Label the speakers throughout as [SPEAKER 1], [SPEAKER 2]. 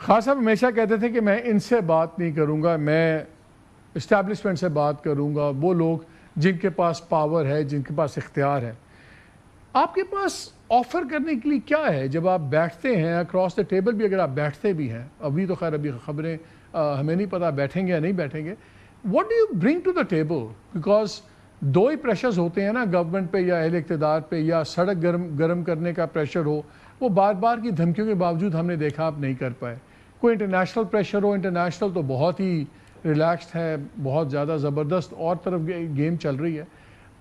[SPEAKER 1] خان صاحب ہمیشہ کہتے تھے کہ میں ان سے بات نہیں کروں گا، میں اسٹیبلشمنٹ سے بات کروں گا، وہ لوگ جن کے پاس پاور ہے، جن کے پاس اختیار ہے۔ آپ کے پاس آفر کرنے کے لیے کیا ہے جب آپ بیٹھتے ہیں اکراس دا ٹیبل بھی؟ اگر آپ بیٹھتے بھی ہیں، ابھی تو خیر ابھی خبریں ہمیں نہیں پتا بیٹھیں گے یا نہیں بیٹھیں گے، what do you bring to the table? Because دو ہی پریشرز ہوتے ہیں نا، گورنمنٹ پہ یا اہل اقتدار پہ، یا سڑک گرم کرنے کا پریشر ہو، وہ بار بار کی دھمکیوں کے باوجود ہم نے دیکھا آپ نہیں کر پائے۔ کوئی انٹرنیشنل پریشر ہو، انٹرنیشنل تو بہت ہی ریلیکسڈ ہے، بہت زیادہ زبردست اور طرف گیم چل رہی ہے۔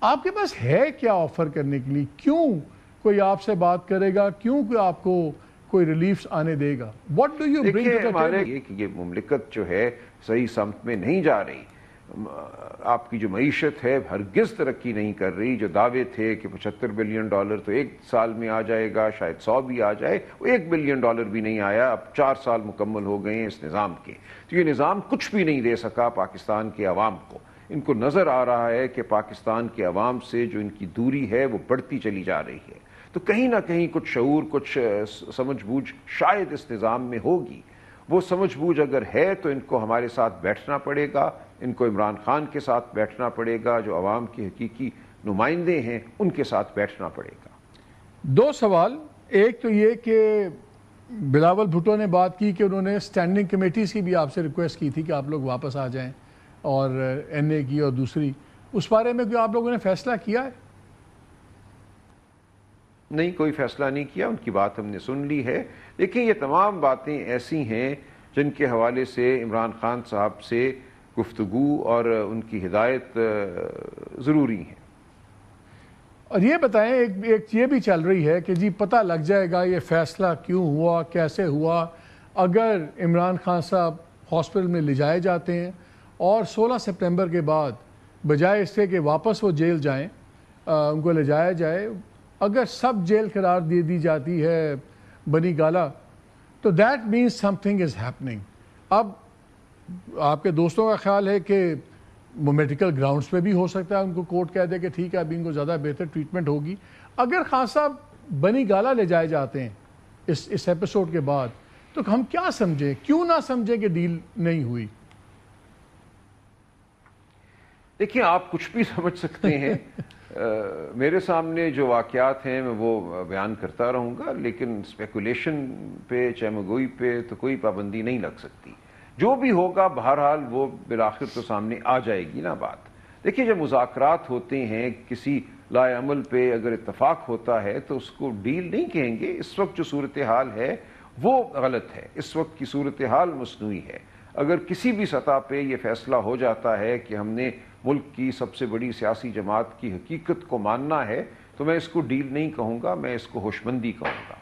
[SPEAKER 1] آپ کے پاس ہے کیا آفر کرنے کے لیے؟ کیوں کوئی آپ سے بات کرے گا؟ کیوں کوئی آپ کو کوئی ریلیفز آنے دے گا؟ What do you bring to the table?
[SPEAKER 2] کہ یہ مملکت جو ہے صحیح سمت میں نہیں جا رہی، آپ کی جو معیشت ہے ہرگز ترقی نہیں کر رہی۔ جو دعوے تھے کہ $75 بلین تو ایک سال میں آ جائے گا، شاید 100 بھی آ جائے، وہ $1 بلین بھی نہیں آیا۔ اب 4 سال مکمل ہو گئے ہیں اس نظام کے، تو یہ نظام کچھ بھی نہیں دے سکا پاکستان کے عوام کو۔ ان کو نظر آ رہا ہے کہ پاکستان کے عوام سے جو ان کی دوری ہے وہ بڑھتی چلی جا رہی ہے، تو کہیں نہ کہیں کچھ شعور، کچھ سمجھ بوجھ شاید اس نظام میں ہوگی۔ وہ سمجھ بوجھ اگر ہے تو ان کو ہمارے ساتھ بیٹھنا پڑے گا، ان کو عمران خان کے ساتھ بیٹھنا پڑے گا، جو عوام کے حقیقی نمائندے ہیں ان کے ساتھ بیٹھنا پڑے گا۔
[SPEAKER 1] دو سوال، ایک تو یہ کہ بلاول بھٹو نے بات کی کہ انہوں نے اسٹینڈنگ کمیٹیز کی بھی آپ سے ریکویسٹ کی تھی کہ آپ لوگ واپس آ جائیں، اور این اے کی، اور دوسری اس بارے میں کوئی آپ لوگوں نے فیصلہ کیا ہے؟
[SPEAKER 2] نہیں، کوئی فیصلہ نہیں کیا، ان کی بات ہم نے سن لی ہے۔ دیکھیں یہ تمام باتیں ایسی ہیں جن کے حوالے سے عمران خان صاحب سے گفتگو اور ان کی ہدایت ضروری ہیں۔
[SPEAKER 1] اور یہ بتائیں، ایک یہ بھی چل رہی ہے کہ جی پتہ لگ جائے گا یہ فیصلہ کیوں ہوا، کیسے ہوا، اگر عمران خان صاحب ہاسپٹل میں لے جائے جاتے ہیں اور 16 سپٹمبر کے بعد بجائے اس سے کہ واپس وہ جیل جائیں، ان کو لے جایا جائے، اگر سب جیل قرار دے دی جاتی ہے بنی گالہ، تو that means some thing is happening. اب آپ کے دوستوں کا خیال ہے کہ وہ میڈیکل گراؤنڈز پہ بھی ہو سکتا ہے ان کو کورٹ کہہ دے کہ ٹھیک ہے ابھی ان کو زیادہ بہتر ٹریٹمنٹ ہوگی۔ اگر خان صاحب بنی گالہ لے جائے جاتے ہیں اس ایپیسوڈ کے بعد، تو ہم کیا سمجھیں، کیوں نہ سمجھیں کہ ڈیل نہیں ہوئی؟
[SPEAKER 2] دیکھیں آپ کچھ بھی سمجھ سکتے ہیں، میرے سامنے جو واقعات ہیں میں وہ بیان کرتا رہوں گا، لیکن اسپیکولیشن پہ، چہمگوئی پہ تو کوئی پابندی نہیں لگ سکتی۔ جو بھی ہوگا بہرحال وہ بالآخر تو سامنے آ جائے گی نا بات۔ دیکھیے جب مذاکرات ہوتے ہیں، کسی لائے عمل پہ اگر اتفاق ہوتا ہے تو اس کو ڈیل نہیں کہیں گے۔ اس وقت جو صورتحال ہے وہ غلط ہے، اس وقت کی صورتحال مصنوعی ہے۔ اگر کسی بھی سطح پہ یہ فیصلہ ہو جاتا ہے کہ ہم نے ملک کی سب سے بڑی سیاسی جماعت کی حقیقت کو ماننا ہے، تو میں اس کو ڈیل نہیں کہوں گا، میں اس کو ہوشمندی کہوں گا۔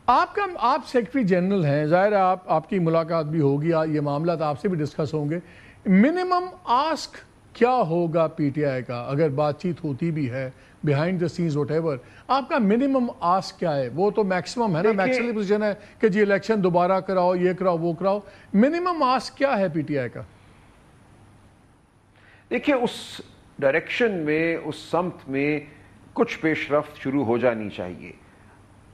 [SPEAKER 1] آپ سیکرٹری جنرل ہیں، ظاہر ہے آپ کی ملاقات بھی ہوگی، یہ معاملات آپ سے بھی ڈسکس ہوں گے۔ منیمم آسک کیا ہوگا پی ٹی آئی کا، اگر بات چیت ہوتی بھی ہے بیہائنڈ دا سینز وٹ ایور، آپ کا منیمم آسک کیا ہے؟ وہ تو میکسیمم ہے نا، میکسیمم پوزیشن ہے کہ جی الیکشن دوبارہ کراؤ، یہ کراؤ، وہ کراؤ، منیمم آسک کیا ہے پی ٹی آئی کا؟
[SPEAKER 2] دیکھیے اس ڈائریکشن میں، اس سمت میں کچھ پیش رفت شروع ہو جانی چاہیے۔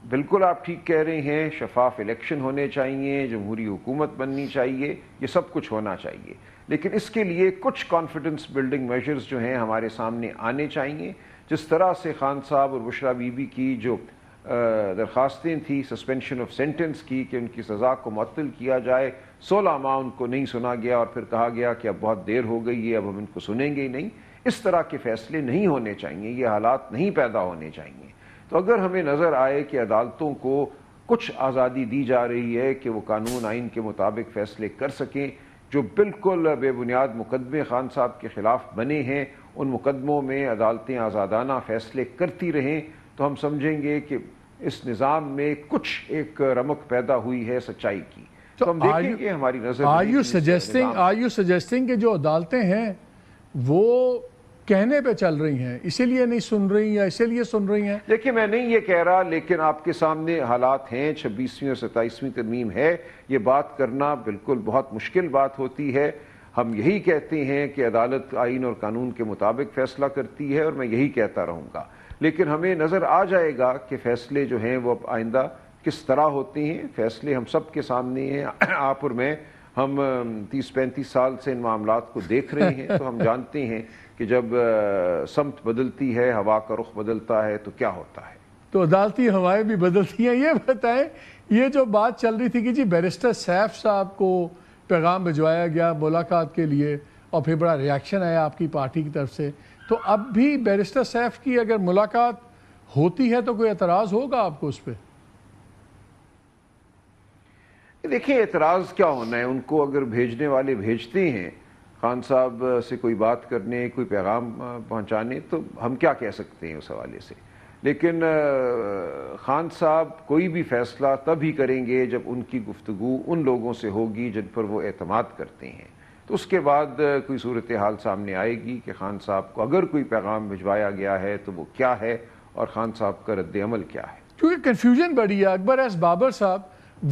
[SPEAKER 2] بالکل آپ ٹھیک کہہ رہے ہیں، شفاف الیکشن ہونے چاہیے، جمہوری حکومت بننی چاہیے، یہ سب کچھ ہونا چاہیے، لیکن اس کے لیے کچھ کانفیڈنس بلڈنگ میجرز جو ہیں ہمارے سامنے آنے چاہیے۔ جس طرح سے خان صاحب اور بشرا بی بی کی جو درخواستیں تھیں سسپینشن آف سینٹنس کی، کہ ان کی سزا کو معطل کیا جائے، 16 ماہ ان کو نہیں سنا گیا اور پھر کہا گیا کہ اب بہت دیر ہو گئی ہے، اب ہم ان کو سنیں گے ہی نہیں، اس طرح کے فیصلے نہیں ہونے چاہیے، یہ حالات نہیں پیدا ہونے چاہیے۔ تو اگر ہمیں نظر آئے کہ عدالتوں کو کچھ آزادی دی جا رہی ہے کہ وہ قانون آئین کے مطابق فیصلے کر سکیں، جو بالکل بے بنیاد مقدمے خان صاحب کے خلاف بنے ہیں ان مقدموں میں عدالتیں آزادانہ فیصلے کرتی رہیں، تو ہم سمجھیں گے کہ اس نظام میں کچھ ایک رمق پیدا ہوئی ہے سچائی کی۔ تو ہم دیکھیں گے ہماری نظر۔
[SPEAKER 1] Are you suggesting کہ جو عدالتیں ہیں وہ کہنے پہ چل رہی ہیں، اسی لیے نہیں سن رہی یا اسی لیے سن رہی ہیں؟
[SPEAKER 2] دیکھیں میں نہیں یہ کہہ رہا، لیکن آپ کے سامنے حالات ہیں، 26ویں اور 27ویں ترمیم ہے، یہ بات کرنا بالکل بہت مشکل بات ہوتی ہے۔ ہم یہی کہتے ہیں کہ عدالت آئین اور قانون کے مطابق فیصلہ کرتی ہے، اور میں یہی کہتا رہوں گا، لیکن ہمیں نظر آ جائے گا کہ فیصلے جو ہیں وہ اب آئندہ کس طرح ہوتے ہیں فیصلے ہم سب کے سامنے ہیں. آپ اور میں ہم 30-35 سال سے ان معاملات کو دیکھ رہے ہیں تو ہم جانتے ہیں کہ جب سمت بدلتی ہے، ہوا کا رخ بدلتا ہے تو کیا ہوتا ہے.
[SPEAKER 1] تو عدالتی ہوائیں بھی بدلتی ہیں. یہ بتائیں، یہ جو بات چل رہی تھی کہ جی بیرسٹر سیف صاحب کو پیغام بھجوایا گیا ملاقات کے لیے اور پھر بڑا ریاکشن آیا آپ کی پارٹی کی طرف سے، تو اب بھی بیرسٹر سیف کی اگر ملاقات ہوتی ہے تو کوئی اعتراض ہوگا آپ کو اس پہ؟
[SPEAKER 2] دیکھیں اعتراض کیا ہونا ہے، ان کو اگر بھیجنے والے بھیجتے ہیں خان صاحب سے کوئی بات کرنے، کوئی پیغام پہنچانے، تو ہم کیا کہہ سکتے ہیں اس حوالے سے. لیکن خان صاحب کوئی بھی فیصلہ تب ہی کریں گے جب ان کی گفتگو ان لوگوں سے ہوگی جن پر وہ اعتماد کرتے ہیں. تو اس کے بعد کوئی صورتحال سامنے آئے گی کہ خان صاحب کو اگر کوئی پیغام بھجوایا گیا ہے تو وہ کیا ہے اور خان صاحب کا رد عمل کیا ہے.
[SPEAKER 1] کیونکہ کنفیوژن بڑی ہے. اکبر ایس بابر صاحب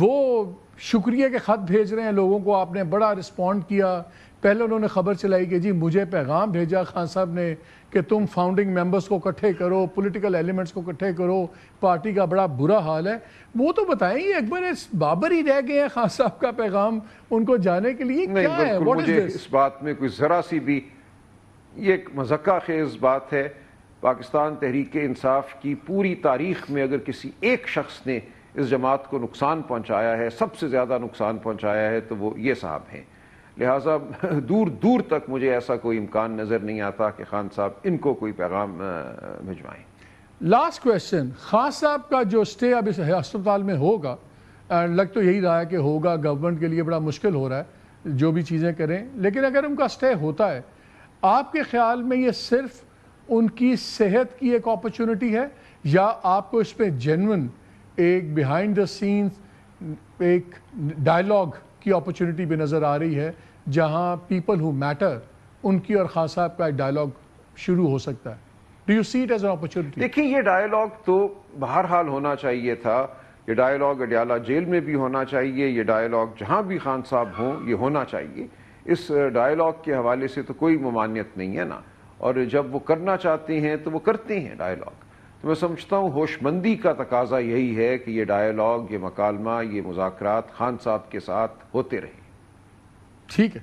[SPEAKER 1] وہ شکریہ کے خط بھیج رہے ہیں لوگوں کو، آپ نے بڑا رسپونڈ کیا. پہلے انہوں نے خبر چلائی کہ جی مجھے پیغام بھیجا خان صاحب نے کہ تم فاؤنڈنگ ممبرز کو اکٹھے کرو، پولیٹیکل ایلیمنٹس کو اکٹھے کرو، پارٹی کا بڑا برا حال ہے. وہ تو بتائیں یہ اکبر ایس بابر ہی رہ گئے ہیں خان صاحب کا پیغام ان کو جانے کے لیے،
[SPEAKER 2] نہیں،
[SPEAKER 1] کیا ہے؟
[SPEAKER 2] بالکل
[SPEAKER 1] واٹ از
[SPEAKER 2] مجھے
[SPEAKER 1] دس؟
[SPEAKER 2] اس بات میں کوئی ذرا سی بھی، یہ ایک مذکہ خیز بات ہے. پاکستان تحریک انصاف کی پوری تاریخ میں اگر کسی ایک شخص نے اس جماعت کو نقصان پہنچایا ہے، سب سے زیادہ نقصان پہنچایا ہے، تو وہ یہ صاحب ہیں. لہٰذا دور دور تک مجھے ایسا کوئی امکان نظر نہیں آتا کہ خان صاحب ان کو کوئی پیغام بھجوائیں.
[SPEAKER 1] لاسٹ کویسچن، خان صاحب کا جو سٹے اب اس ہسپتال میں ہوگا، لگ تو یہی رہا ہے کہ ہوگا، گورنمنٹ کے لیے بڑا مشکل ہو رہا ہے جو بھی چیزیں کریں، لیکن اگر ان کا سٹے ہوتا ہے آپ کے خیال میں یہ صرف ان کی صحت کی ایک اپرچونٹی ہے یا آپ کو اس پہ جینون ایک بیہائنڈ دا سینز ایک ڈائلاگ کی اپرچونٹی بھی نظر آ رہی ہے جہاں پیپل ہو میٹر ان کی اور خان صاحب کا ایک ڈائلاگ شروع ہو سکتا ہے؟ Do you see it as an opportunity?
[SPEAKER 2] دیکھیں یہ ڈائلاگ تو بہرحال ہونا چاہیے تھا. یہ ڈائلاگ اڈیالہ جیل میں بھی ہونا چاہیے، یہ ڈائلاگ جہاں بھی خان صاحب ہوں یہ ہونا چاہیے. اس ڈائلاگ کے حوالے سے تو کوئی ممانعت نہیں ہے نا، اور جب وہ کرنا چاہتے ہیں تو وہ کرتے ہیں ڈائلاگ. تو میں سمجھتا ہوں ہوش مندی کا تقاضا یہی ہے کہ یہ ڈائلاگ، یہ مکالمہ، یہ مذاکرات خان صاحب کے ساتھ ہوتے رہیں.
[SPEAKER 1] ٹھیک ہے.